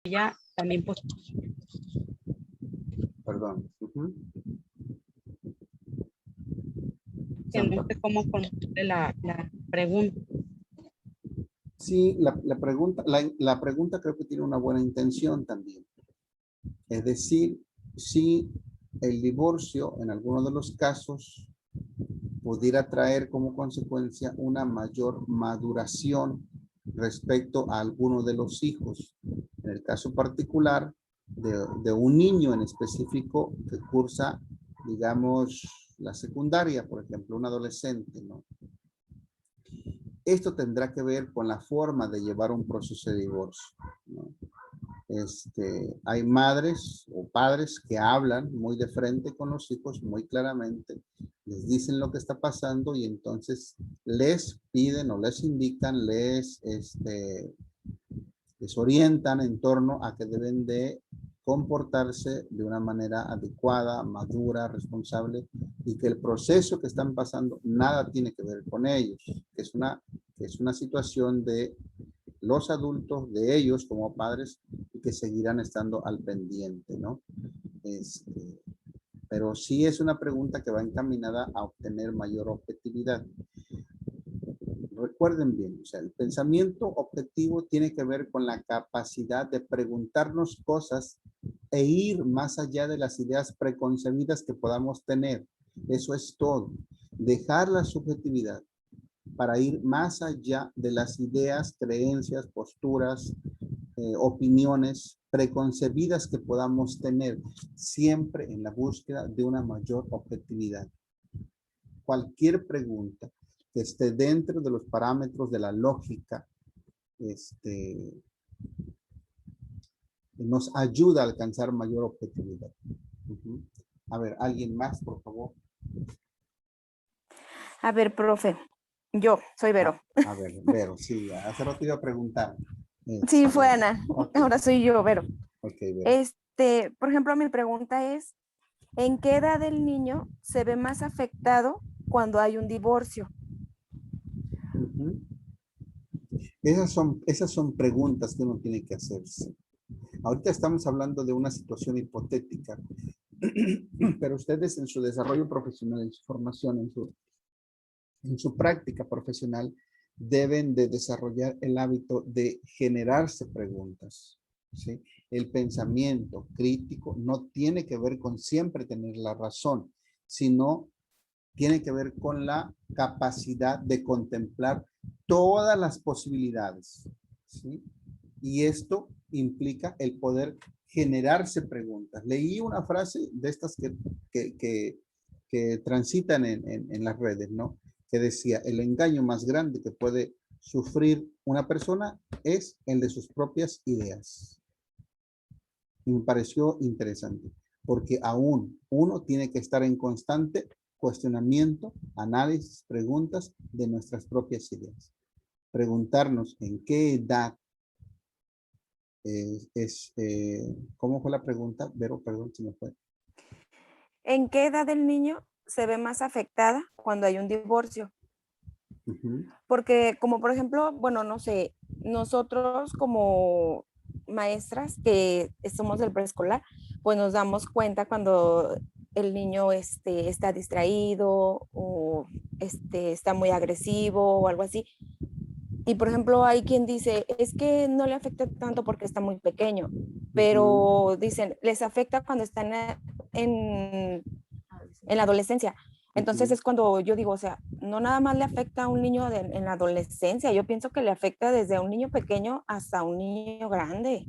ella también Perdón. que no sé cómo contestarle la pregunta. Sí, la pregunta creo que tiene una buena intención también. Es decir, si el divorcio en algunos de los casos pudiera traer como consecuencia una mayor maduración respecto a alguno de los hijos. En el caso particular de un niño en específico que cursa, digamos, la secundaria, por ejemplo, un adolescente, ¿no? Esto tendrá que ver con la forma de llevar un proceso de divorcio, ¿no? Hay madres o padres que hablan muy de frente con los hijos, muy claramente, les dicen lo que está pasando y entonces les piden o les indican, les orientan en torno a que deben de comportarse de una manera adecuada, madura, responsable, y que el proceso que están pasando nada tiene que ver con ellos, que es una situación de los adultos, de ellos como padres, y que seguirán estando al pendiente, ¿no? Pero sí es una pregunta que va encaminada a obtener mayor objetividad. Recuerden bien, o sea, el pensamiento objetivo tiene que ver con la capacidad de preguntarnos cosas e ir más allá de las ideas preconcebidas que podamos tener. Eso es todo. Dejar la subjetividad para ir más allá de las ideas, creencias, posturas, opiniones preconcebidas que podamos tener, siempre en la búsqueda de una mayor objetividad. Cualquier pregunta que esté dentro de los parámetros de la lógica, nos ayuda a alcanzar mayor objetividad. A ver, ¿alguien más, por favor? A ver, profe, yo soy Vero. A ver, Vero, sí, hace rato iba a preguntar. Sí, fue Ana. Okay. Ahora soy yo, Vero. Ok, Vero. Por ejemplo, mi pregunta es, ¿en qué edad el niño se ve más afectado cuando hay un divorcio? Esas son preguntas que uno tiene que hacerse. Ahorita estamos hablando de una situación hipotética, pero ustedes en su desarrollo profesional, en su formación, en su práctica profesional, deben de desarrollar el hábito de generarse preguntas, ¿sí? El pensamiento crítico no tiene que ver con siempre tener la razón, sino tiene que ver con la capacidad de contemplar todas las posibilidades, ¿sí? Y esto implica el poder generarse preguntas. Leí una frase de estas que transitan en las redes, ¿no? Que decía, el engaño más grande que puede sufrir una persona es el de sus propias ideas. Y me pareció interesante, porque aún uno tiene que estar en constante cuestionamiento, análisis, preguntas de nuestras propias ideas. Preguntarnos en qué edad ¿cómo fue la pregunta? Vero, perdón, si me fue. ¿En qué edad el niño se ve más afectada cuando hay un divorcio? Porque como por ejemplo, bueno, no sé, nosotros como maestras que somos del preescolar, pues nos damos cuenta cuando el niño está distraído o está muy agresivo o algo así. Y por ejemplo, hay quien dice, es que no le afecta tanto porque está muy pequeño, pero dicen, les afecta cuando están en la adolescencia. Entonces es cuando yo digo, o sea, no nada más le afecta a un niño en la adolescencia, yo pienso que le afecta desde un niño pequeño hasta un niño grande.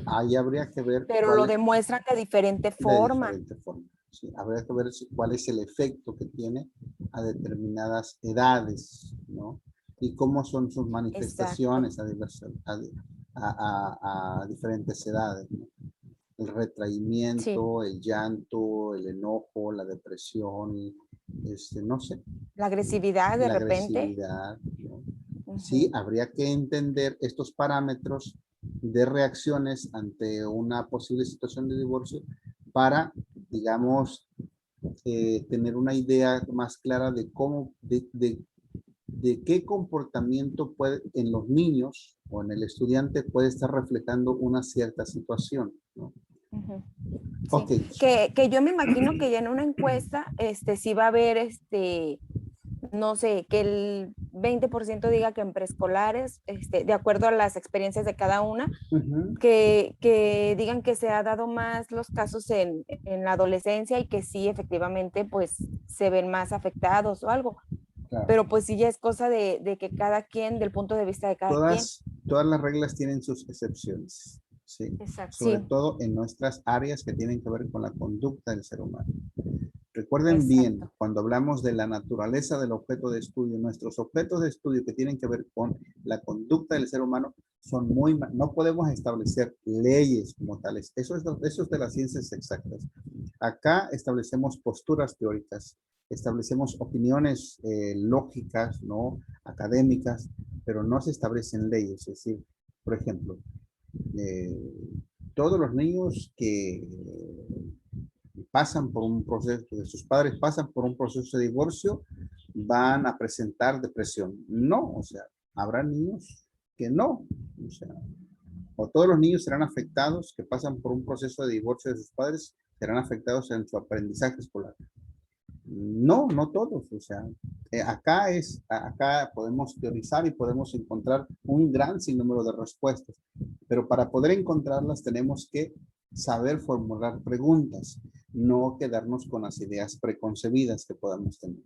Ahí habría que ver. Pero lo demuestran de diferente forma. De diferente forma. Sí, habría que ver cuál es el efecto que tiene a determinadas edades, ¿no? Y cómo son sus manifestaciones a diferentes edades, ¿no? El retraimiento, sí, el llanto, el enojo, la depresión, no sé. La agresividad de repente. Agresividad, ¿no? Sí, habría que entender estos parámetros de reacciones ante una posible situación de divorcio para, digamos, tener una idea más clara de cómo, de qué comportamiento puede en los niños o en el estudiante puede estar reflejando una cierta situación, ¿no? Ujú. Sí, Ok. que yo me imagino que ya en una encuesta, sí va a haber, no sé, que el 20% diga que en preescolares, de acuerdo a las experiencias de cada una, Ujú, que digan que se ha dado más los casos en la adolescencia y que sí, efectivamente, pues se ven más afectados o algo. claro. Pero pues sí ya es cosa de que cada quien, del punto de vista de cada quien. Todas las reglas tienen sus excepciones, ¿sí? Exacto. Sobre Sí, todo en nuestras áreas que tienen que ver con la conducta del ser humano. Recuerden bien, exacto. cuando hablamos de la naturaleza del objeto de estudio, nuestros objetos de estudio que tienen que ver con la conducta del ser humano son no podemos establecer leyes como tales. Eso es de las ciencias exactas. Acá establecemos posturas teóricas, establecemos opiniones lógicas, ¿no? Académicas, pero no se establecen leyes. Es decir, por ejemplo, eh, todos los niños que pasan por un proceso, que sus padres pasan por un proceso de divorcio, van a presentar depresión. No, o sea, habrá niños que no, o sea, o todos los niños serán afectados que pasan por un proceso de divorcio de sus padres, serán afectados en su aprendizaje escolar. No, no todos, o sea, acá podemos teorizar y podemos encontrar un gran sinnúmero de respuestas, pero para poder encontrarlas tenemos que saber formular preguntas, no quedarnos con las ideas preconcebidas que podamos tener.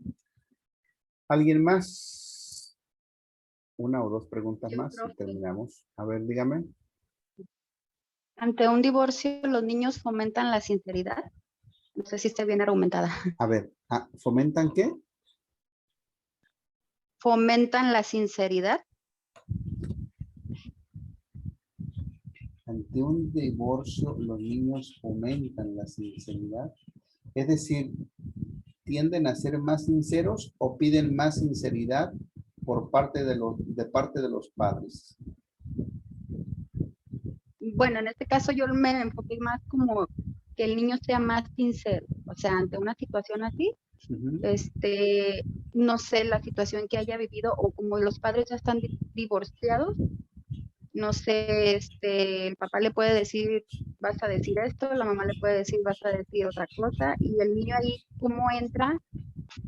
¿Alguien más? Una o dos preguntas Yo, más y profe, terminamos. A ver, dígame. ante un divorcio, los niños fomentan la sinceridad. No sé si esté bien argumentada. A ver, ¿fomentan qué? Fomentan la sinceridad. Ante un divorcio, los niños fomentan la sinceridad. Es decir, ¿tienden a ser más sinceros o piden más sinceridad por parte de los padres? Bueno, en este caso yo me enfoqué más como que el niño sea más sincero. O sea, ante una situación así, Ujú. no sé la situación que haya vivido o como los padres ya están divorciados, no sé, el papá le puede decir, vas a decir esto, la mamá le puede decir, vas a decir otra cosa, y el niño ahí, ¿cómo entra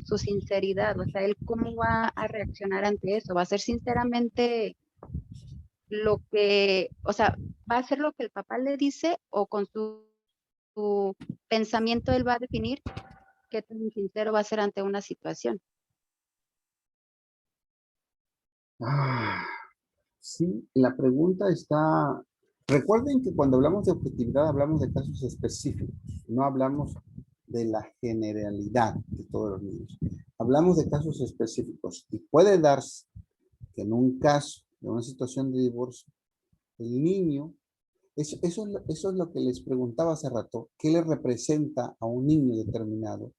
su sinceridad? O sea, él cómo va a reaccionar ante eso, va a ser sinceramente lo que, o sea, va a hacer lo que el papá le dice o con su pensamiento él va a definir qué tan sincero va a ser ante una situación. Ah, sí, la pregunta está... Recuerden que cuando hablamos de objetividad hablamos de casos específicos, no hablamos de la generalidad de todos los niños. Hablamos de casos específicos y puede darse que en un caso, de una situación de divorcio, el niño, eso es lo que les preguntaba hace rato, ¿qué le representa a un niño determinado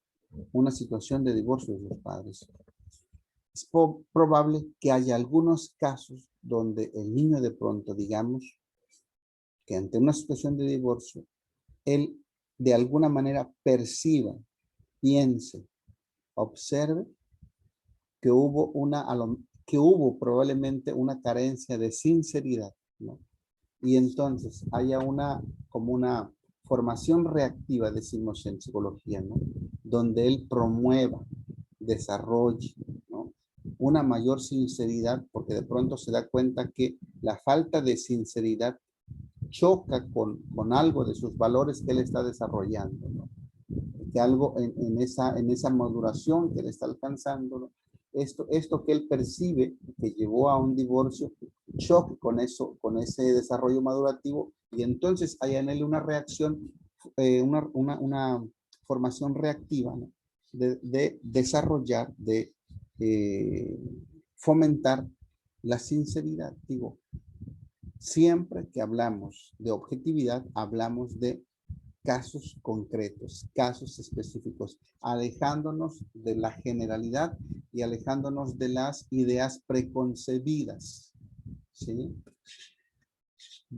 una situación de divorcio de sus padres? Es probable que haya algunos casos donde el niño de pronto, digamos, que ante una situación de divorcio, él de alguna manera perciba, piense, observe que que hubo probablemente una carencia de sinceridad, ¿no? Y entonces haya como una formación reactiva, decimos en psicología, ¿no? Donde él promueva, desarrolle, ¿no? Una mayor sinceridad, porque de pronto se da cuenta que la falta de sinceridad choca con algo de sus valores que él está desarrollando, ¿no? Que algo en esa maduración que él está alcanzando, ¿no? Esto que él percibe que llevó a un divorcio, choque con eso, con ese desarrollo madurativo, y entonces hay en él una reacción, una formación reactiva, ¿no? De desarrollar, de fomentar la sinceridad. Digo, siempre que hablamos de objetividad, hablamos de casos concretos, casos específicos, alejándonos de la generalidad y alejándonos de las ideas preconcebidas. ¿Sí?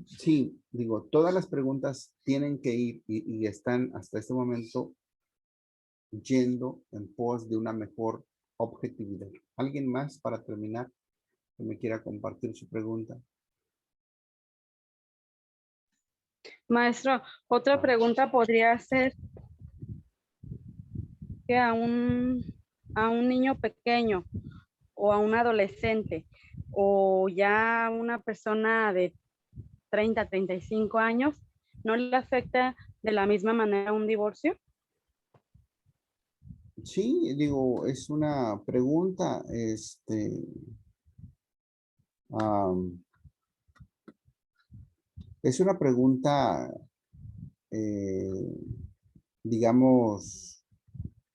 Sí, digo, todas las preguntas tienen que ir y están hasta este momento yendo en pos de una mejor objetividad. ¿Alguien más para terminar que me quiera compartir su pregunta? Maestro, otra pregunta podría ser que a un niño pequeño o a un adolescente o ya una persona de 30, 35 años, ¿no le afecta de la misma manera un divorcio? Sí, digo, es una pregunta, es una pregunta, digamos,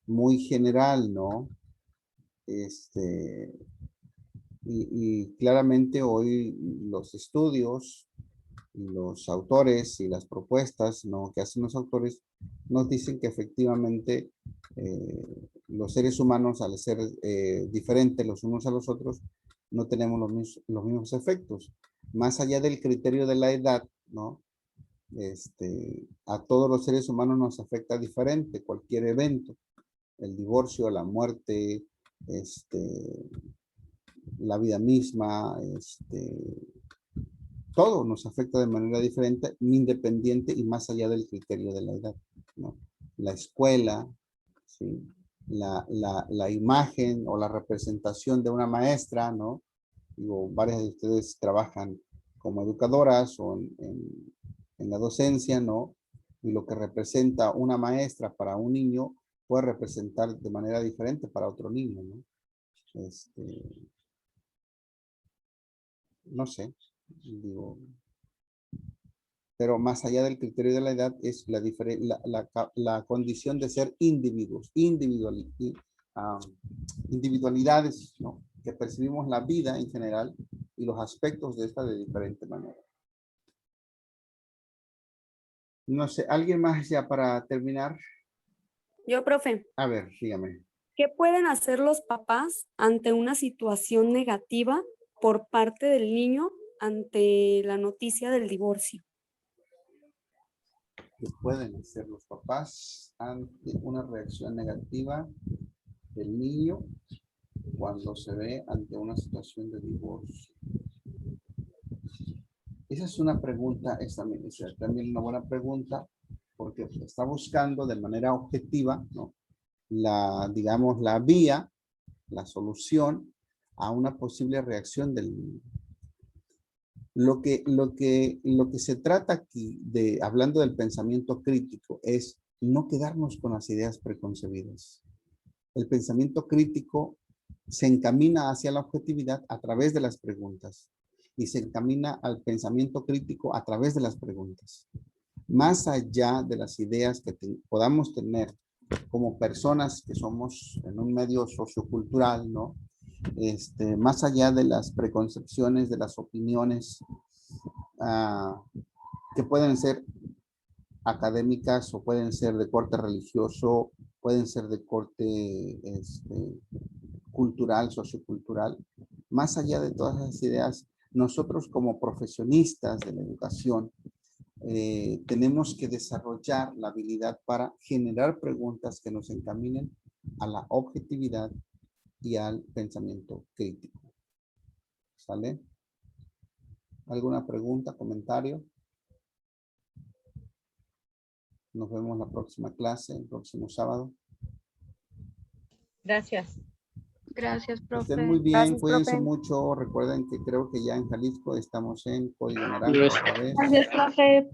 muy general, ¿no? Y claramente hoy los estudios, los autores y las propuestas, ¿no?, que hacen los autores nos dicen que efectivamente los seres humanos, al ser diferentes los unos a los otros, no tenemos los mismos efectos. Más allá del criterio de la edad, ¿no? A todos los seres humanos nos afecta diferente cualquier evento. El divorcio, la muerte, la vida misma, todo nos afecta de manera diferente, independiente y más allá del criterio de la edad, ¿no? La escuela, ¿sí? La imagen o la representación de una maestra, ¿no? Digo, varias de ustedes trabajan como educadoras o en la docencia, ¿no? Y lo que representa una maestra para un niño puede representar de manera diferente para otro niño, ¿no? No sé, digo, pero más allá del criterio de la edad es la condición de ser individuos, individualidades, ¿no? Que percibimos la vida en general y los aspectos de esta de diferente manera. No sé, ¿alguien más ya para terminar? Yo, profe. A ver, dígame. ¿Qué pueden hacer los papás ante una situación negativa por parte del niño ante la noticia del divorcio? ¿Qué pueden hacer los papás ante una reacción negativa del niño cuando se ve ante una situación de divorcio? Esa es una pregunta, es también una buena pregunta, porque está buscando de manera objetiva, ¿no?, digamos, la vía, la solución a una posible reacción del niño. Lo que se trata aquí, hablando del pensamiento crítico, es no quedarnos con las ideas preconcebidas. El pensamiento crítico se encamina hacia la objetividad a través de las preguntas y se encamina al pensamiento crítico a través de las preguntas. Más allá de las ideas que podamos tener como personas que somos en un medio sociocultural, ¿no? Más allá de las preconcepciones, de las opiniones que pueden ser académicas o pueden ser de corte religioso, pueden ser de corte cultural, sociocultural. Más allá de todas esas ideas, nosotros como profesionistas de la educación tenemos que desarrollar la habilidad para generar preguntas que nos encaminen a la objetividad y al pensamiento crítico. ¿Sale? ¿Alguna pregunta, comentario? Nos vemos la próxima clase, el próximo sábado. Gracias. Gracias, profe. Estén muy bien, Gracias, cuídense profe. mucho. Recuerden que creo que ya en Jalisco estamos en código naranja otra vez. Gracias, profe.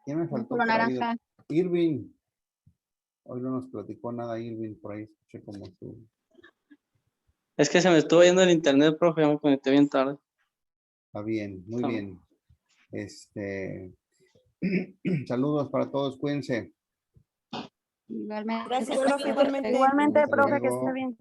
¿Quién me faltó Por por ahí? naranja. Irving. Hoy no nos platicó nada Irving, por ahí escuché como tú. Es que se me estuvo yendo el internet, profe, ya me conecté bien tarde. Está bien, muy bien. Saludos para todos, cuídense. Igualmente. Gracias, profe. profe, igualmente. Igualmente, Hasta profe, que luego. esté bien.